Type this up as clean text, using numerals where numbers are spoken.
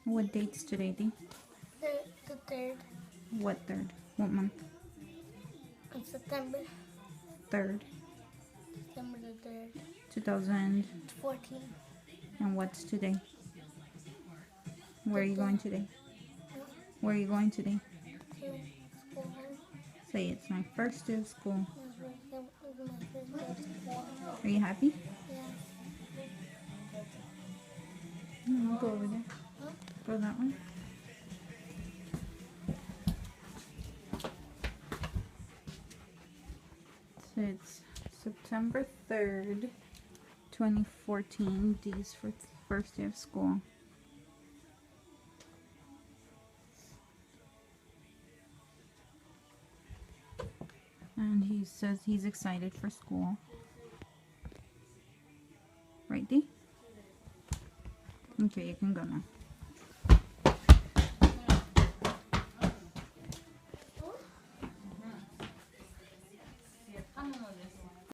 What date's today, Dee? The third. What third? What month? On September. 3rd, September the 3rd. 2014. 14. And what's today? Where are you The going today? Huh? Where are you going today? To school. Say it's my first day of school. It's my first day of school. Are you happy? Yeah. Go over there. Huh? Go that way. So it's September 3rd, 2014. D's for first day of school. And he says he's excited for school. Right, D? Okay, you can go now.